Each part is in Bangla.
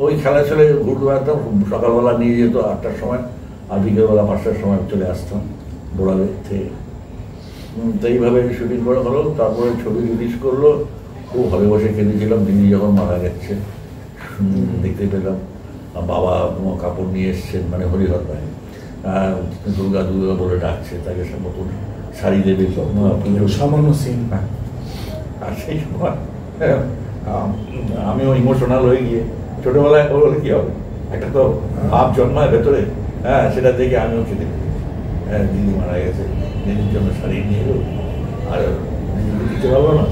ওই খেলা ছেলে ঘুরতে পারতাম, সকালবেলা নিয়ে যেত 8টার সময়, আর বিকেলবেলা 5টার সময় চলে আসতাম বোড়ালে থেকে। তো এইভাবে শুটিং করা হলো। তারপরে ছবি রিলিজ করলো, খুব ঘরে বসে কেঁদেছিলাম। দিদি যখন মারা গেছে দেখতে পেলাম, বাবা কাপড় নিয়ে এসছেন, মানে হরিহর ভাই দুর্গা দুর্গা বলে ডাকছে, তাকে সব নতুন শাড়ি দেবে, সামান্য সিন। আর সেই সময় আমিও ইমোশনাল হয়ে গিয়ে, ছোটবেলায় বলে কি হবে, একটা তো ভাব জন্মায় ভেতরে, হ্যাঁ, সেটা দেখে আমিও কেঁদে, হ্যাঁ, দিদি মারা গেছে, দিদির জন্য শাড়ি নিয়ে এলো, আর দিদি দিতে পারবো না,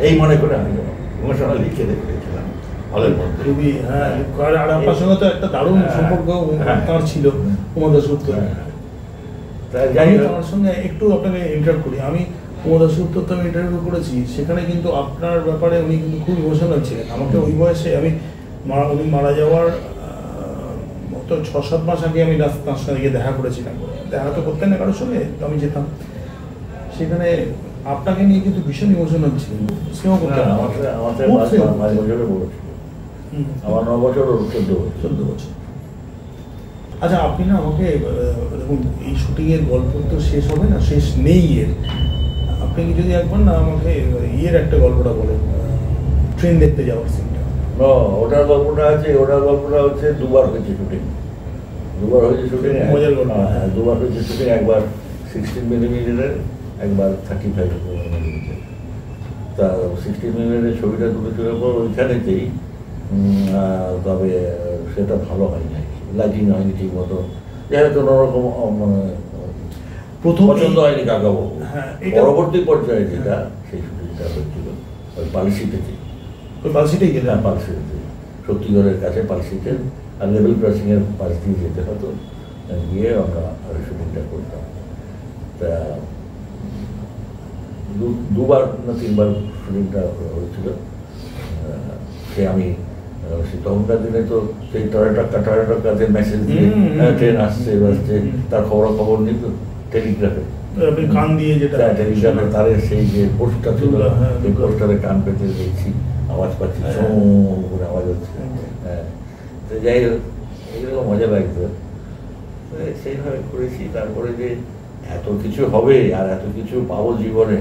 এই মনে করে আমি ইমোশনাল লিখে দেখেছিলাম হলের মধ্যে। খুবই, হ্যাঁ, আর আপনার সঙ্গে তো একটা দারুণ সম্পর্ক তার ছিল, উমা দাশগুপ্ত। আমি আমার সঙ্গে একটু আপনাকে ইন্টারভিউ করি, আমি উমা দাশগুপ্তর তো আমি ইন্টারভিউ করেছি, সেখানে কিন্তু আপনার ব্যাপারে উনি কিন্তু খুব ইমোশনাল ছিলেন। আমাকে ওই বয়সে উনি মারা যাওয়ার তো 6-7 মাস আগে আমি তার সঙ্গে গিয়ে দেখা করেছিলাম। দেখা তো করতেন না কারোর সঙ্গে, তো আমি যেতাম সেখানে, আপনাকে নিয়ে কিন্তু ভীষণ ইমোশনাল ছিলেন। স্নেহ করতেন আমার 9 বছর, 14 বছর। আচ্ছা, আপনি না আমাকে দেখুন, এই শুটিংয়ের গল্প তো শেষ হবে না, শেষ নেই এর। আপনি কি যদি একবার না আমাকে একটা গল্পটা বলেন, ট্রেন দেখতে যাওয়ার সিনটা। ওটার গল্পটা আছে, ওটার গল্পটা হচ্ছে দুবার হয়েছে শুটিং, দুবার হয়েছে শুটিং, মজার গল্প। হ্যাঁ, দুবার হয়েছে শুটিং, একবার 16 মিলিমিটারের, একবার 35 মিলিমিটার। তা 16 মিলিমিটারের ছবিটা তুলেছিল পর ওইখানেতেই, তবে সেটা ভালো হয় নাই, লাইটিং হয়নি ঠিক মতো, যাই কোনোরকম মানে প্রথম পছন্দ হয়নি কাকাবাবু। পরবর্তী পর্যায়ে যেটা সেই শুটিংটা হয়েছিল ওই পালসিটেতে, পালসিটেই গেলে, হ্যাঁ, পালসিটেতে, শক্তিগড়ের কাছে পালসিটে, আর লেভেল ক্রসিংয়ের পাশ দিয়ে যেতে হতো, গিয়ে আমরা শুটিংটা করতাম। তা দুবার না 3বার শুটিংটা হয়েছিল। সে আমি তখনকার দিনে তো সেই টয়টাতে মেসেজ দিয়ে ট্রেন আসছে, তার খবর নিত টেলিগ্রাফে, কান দিয়ে, যেটা টেলিগ্রাফে তারে সেই যে পোস্টটা ছিল, সেই পোস্টারে কান পেতে দেখছি, আওয়াজ পাচ্ছি, করে আওয়াজ হচ্ছে। হ্যাঁ, তো যাই হোক, এগুলো মজা লাগতো, সেইভাবে করেছি। তারপরে যে এত কিছু হবে আর এত কিছু পাবো জীবনে,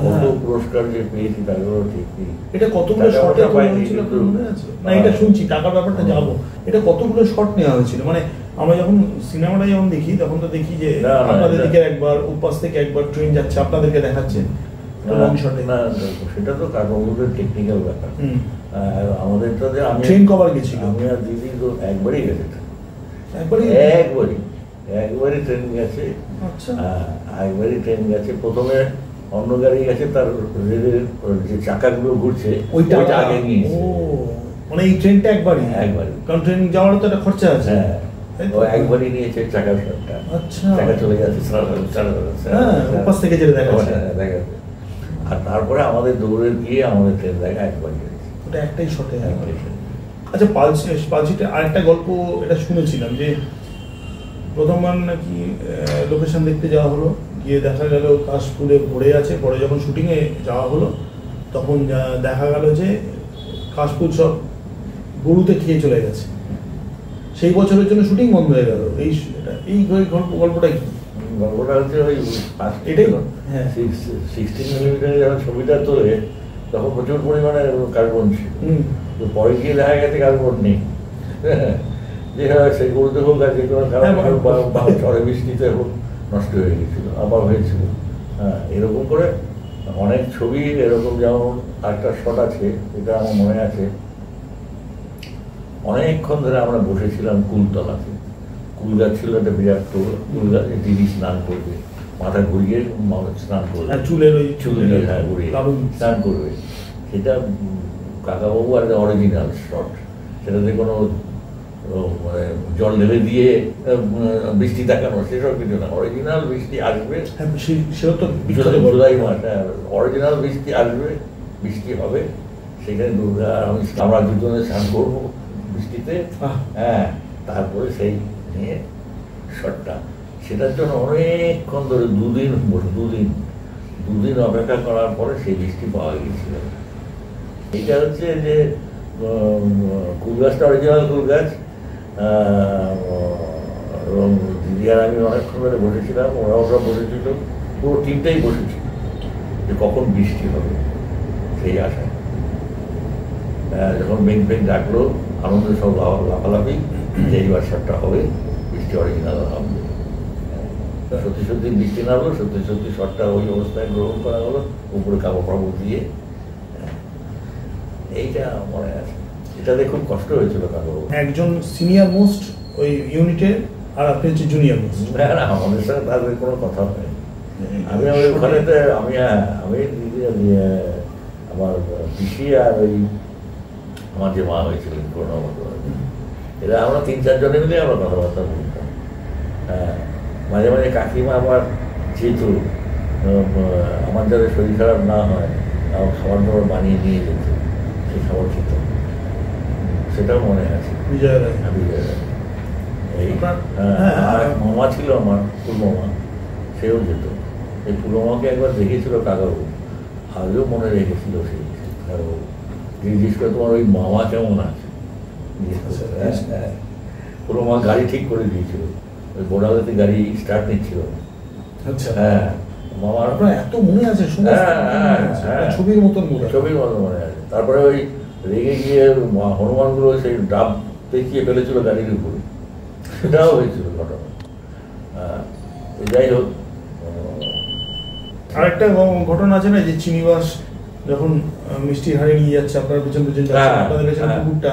কত পুরস্কার যে পেয়েছি তারপরেও ঠিক নেই। এটা কতগুলো শটে হয়েছিল মনে আছে? না, এটা শুনছি, টাকার ব্যাপারটা যাবো, এটা কতগুলো শট নেওয়া হয়েছিল? মানে আমরা যখন সিনেমাটা যখন দেখি তখন তো দেখি যে আপনাদের দিকে একবার, উপাস থেকে একবার ট্রেন যাচ্ছে, আপনাদেরকে দেখাচ্ছে লং শটে। না, সেটা তো কারণগুলোর টেকনিক্যাল ব্যাপার। আমাদেরটা যে আমি ট্রেন কভার গেছিল, আমি আর দিদি তো একবারই গেছে, একবারই ট্রেন গেছে। আচ্ছা, একবারই ট্রেন গেছে। প্রথমে অন্য গাড়ি গেছে, তার রেলের যে চাকাগুলো ঘুরছে ওইটা আগে নিয়েছে। মানে এই ট্রেনটা একবারই, কারণ ট্রেন যাওয়ার তো একটা খরচা আছে। হ্যাঁ, ও একবারই নিয়েছে চাকার শটটা। আচ্ছা, চাকা চলে যাচ্ছে, উপাস থেকে যেটা দেখাচ্ছে। আর তারপরে আমাদের দৌড়ে গিয়ে আমাদের ট্রেন দেখা একবারই হয়েছে, ওটা একটাই শটে। আচ্ছা, পালসিটে আরেকটা গল্প এটা শুনেছিলাম যে প্রথমবার নাকি লোকেশন দেখতে যাওয়া হলো, গিয়ে দেখা গেল কাশফুলে ভরে আছে। পরে যখন শুটিংয়ে যাওয়া হলো তখন দেখা গেল যে কাশফুল সব গরুতে খেয়ে চলে গেছে, সেই বছরের জন্য শুটিং বন্ধ হয়ে গেল। এই গল্পটা কি? গল্পটা হচ্ছে ওই এটাই, হ্যাঁ, 16 মিলিমিটারে যখন ছবিটা তোলে তখন প্রচুর পরিমাণে কার্বন ছিল। তো পরে গিয়ে দেখা গেছে কার্বন নেই, যে সেই গরুতে হোক আর যে কোনো কারণ ঝড়ে বৃষ্টিতে হোক নষ্ট হয়ে গেছিল, আবার হয়েছিল। হ্যাঁ, এরকম করে অনেক ছবি এরকম। যেমন একটা শট আছে, এটা আমার মনে আছে, অনেকক্ষণ ধরে আমরা বসেছিলাম কুলতলাতে। কুল গাছ ছিল একটা বিরাট কুল গাছ, দিদি স্নান করবে, মাথা ঘুরিয়ে স্নান করবে, চুলের ঘুরিয়ে স্নান করবে। সেটা কাকাবাবু আর অরিজিনাল শট, সেটাতে কোনো মানে জল ঢেলে দিয়ে বৃষ্টি দেখানো সেসব কিছু না, অরিজিনাল বৃষ্টি আসবে। জুলাই মাস, অরিজিনাল বৃষ্টি আসবে, বৃষ্টি হবে, সেখানে দুর্গা আমরা দুজনে স্নান করবো বৃষ্টিতে। হ্যাঁ, তারপরে সেই নিয়ে শটটা, সেটার জন্য অনেকক্ষণ ধরে দুদিন অপেক্ষা করার পরে সেই বৃষ্টি পাওয়া গিয়েছিল। এটা হচ্ছে যে কুল গাছটা অরিজিনাল কুল গাছ, এবং দিদি আর আমি অনেকক্ষণ ধরে বসেছিলাম, ওরা বসেছিল, পুরো টিমটাই বসেছিল যে কখন বৃষ্টি হবে সেই আশায়। যখন মেঘ ডাকলো, আনন্দ সব লাফালাফি যে এইবার শটটা হবে, বৃষ্টি অরিজিনাল হবে। সত্যি সত্যি বৃষ্টি নামলো, সত্যি সত্যি শটটা ওই অবস্থায় গ্রহণ করা হলো, উপরে কাপড় দিয়ে। এইটা মনে আছে, এটাতে খুব কষ্ট হয়েছিল কাপড়। একজন সিনিয়র মোস্ট ওই ইউনিটে, আর আপনি হচ্ছে জুনিয়র মোস্ট। না, আমাদের সাথে তাদের কোনো কথা হয়। আমি ওখানেতে আমি দিদি, আমার পিসি আর ওই আমার যে মা হয়েছিলেন করোনা মতো, এরা আমরা 3-4 জনে মিলে আমরা কথাবার্তা বলতাম। হ্যাঁ, মাঝে মাঝে কাকিমা আবার যেহেতু আমার যাতে শরীর খারাপ না হয়, খাবার দাবার বানিয়ে নিয়ে যেত, সেই খাবার খেত, সেটাও মনে আছে। বিজয় রায়। বিজয় রায়। এই আর এক মামা ছিল আমার, ফুলমামা, সেও যেত। এই ফুলমামাকে একবার দেখেছিল কাকাবু, আজও মনে রেখেছিল সেই কাকাবু। জিজ্ঞেস করে তোমার ওই মামা কেমন আছে, ফুলমা গাড়ি ঠিক করে দিয়েছিল, ওই বোড়ালাতে গাড়ি স্টার্ট নিচ্ছিল। আচ্ছা, হ্যাঁ, মামার এত মনে আছে, ছবির মতন মনে আছে। তারপরে ওই রেগে গিয়ে হনুমানগুলো সেই ডাব পেঁচিয়ে ফেলেছিল গাড়ির উপরে, সেটাও হয়েছিল ঘটনা। যাই হোক, আরেকটা ঘটনা আছে না, যে চিনিবাস যখন মিষ্টি হাড়ি নিয়ে যাচ্ছে, আপনার পেছন কুকুরটা,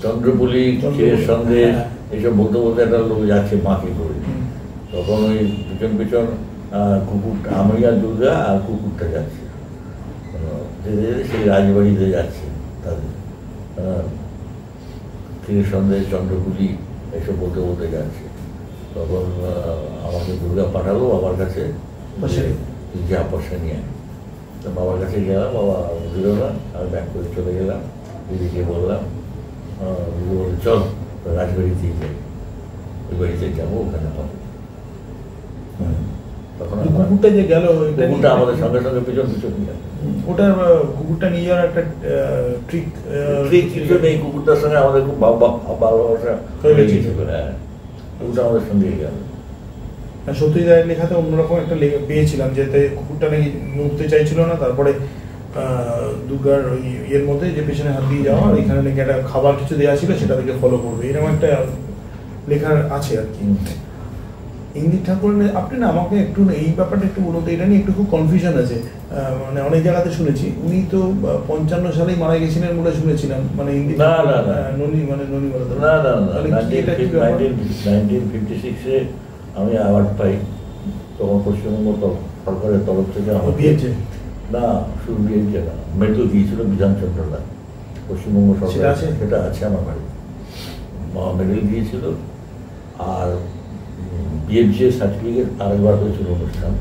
চন্দ্রপুলি, ক্ষীরের সন্দেশ, এইসব বলতে বলতে একটা লোক যাচ্ছে মাকে করে, তখন ওই পিছন কুকুরটা, আমি আর দুর্গা আর কুকুরটা যাচ্ছে, সেই রাজবাড়িতে যাচ্ছে তাদের, ক্ষীরের সন্দেশ, চন্দ্রপুলি এইসব বলতে বলতে যাচ্ছে। তখন আমাকে দুর্গা পাঠালো বাবার কাছে, যা পয়সা নিয়ে। তো বাবার কাছে গেলাম, বাবা দিল না, আমি ব্যাক করে চলে গেলাম। দিদিকে বললাম, দিদি বলে চল রাজবাড়িতেই যাই, ওই বাড়িতে যাবো, ওখানে পাবো। তখন কুকুরটা যে গেল, কুকুরটা আমাদের সঙ্গে সঙ্গে পিছন গেল। ওটার কুকুরটা নিয়ে যাওয়ার একটা ট্রিক কিছু নেই, কুকুরটার সঙ্গে আমাদের খুব ভালোবাসা হয়ে গিয়েছিল। হ্যাঁ, কুকুরটা আমাদের সঙ্গে গেল। সত্যজিৎ লেখাতে অন্যরকম একটা পেয়েছিলাম, যেতে কুকুরটা নাকি নড়তে চাইছিল না, তারপরে দুর্গার ওই ইয়ের মধ্যে যে পেছনে হাত দিয়ে যাওয়া, আর এখানে নাকি একটা খাবার কিছু দেওয়া ছিল, সেটা থেকে ফলো করবে, এরকম একটা লেখার আছে আর কি। ইন্দির ঠাকুর, আপনি না আমাকে একটু এই ব্যাপারটা একটু বলতে, এটা নিয়ে একটু খুব কনফিউশন আছে। মানে অনেক জায়গাতে শুনেছি উনি তো 55 সালেই মারা গেছিলেন বলে শুনেছিলাম, মানে ইন্দির আমি অ্যাওয়ার্ড পাই, তখন পশ্চিমবঙ্গ সরকারের তরফ থেকে না, শুধু বিয়েছে না, মেডেল দিয়েছিল বিধানচন্দ্র রায়, পশ্চিমবঙ্গ সরকার, সেটা আছে আমার বাড়ি, মেডেল দিয়েছিল। আর বিএফজে সার্টিফিকেট আরেকবার হয়েছিল অনুষ্ঠান,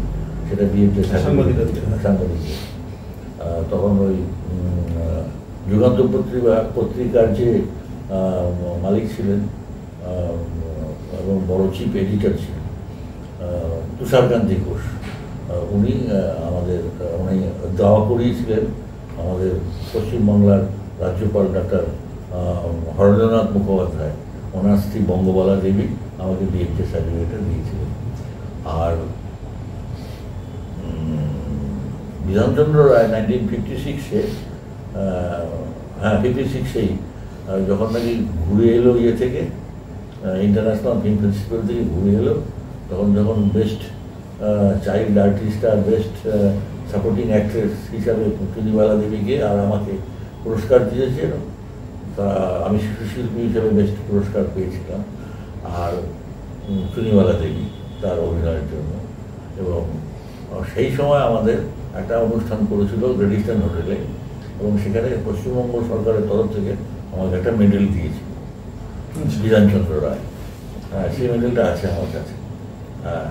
সেটা বিএফজে সাংবাদিক। তখন ওই যুগান্ত পত্রিকার যে মালিক ছিলেন এবং বড় চিফ এডিটর ছিলেন তুষারকান্তি ঘোষ, উনি আমাদের উনি দাওয়া করিয়েছিলেন আমাদের পশ্চিমবাংলার রাজ্যপাল ডক্টর হরেন্দ্রনাথ মুখোপাধ্যায়, ওনার স্ত্রী বঙ্গবালা দেবী আমাকে বিএফজে সার্টিফিকেটটা দিয়েছিলেন। আর বিধানচন্দ্র রায় 1956-এ, হ্যাঁ 56-এই যখন নাকি ঘুরে এলো ইয়ে থেকে, ইন্টারন্যাশনাল ফিল্ম ফেস্টিভ্যাল থেকে ঘুরে এলো, তখন যখন বেস্ট চাইল্ড আর্টিস্ট আর বেস্ট সাপোর্টিং অ্যাক্ট্রেস হিসাবে চুনিবালা দেবীকে আর আমাকে পুরস্কার দিয়েছিল। তা আমি শিশু শিল্পী হিসেবে বেস্ট পুরস্কার পেয়েছিলাম, আর চুনিবালা দেবী তার অভিনয়ের জন্য। এবং সেই সময় আমাদের একটা অনুষ্ঠান করেছিল গ্রেট ইস্টার্ন হোটেলে, এবং সেখানে পশ্চিমবঙ্গ সরকারের তরফ থেকে আমাকে একটা মেডেল দিয়েছিল বিধানচন্দ্র রায়। হ্যাঁ, সেই মেডেলটা আছে আমার কাছে। হ্যাঁ।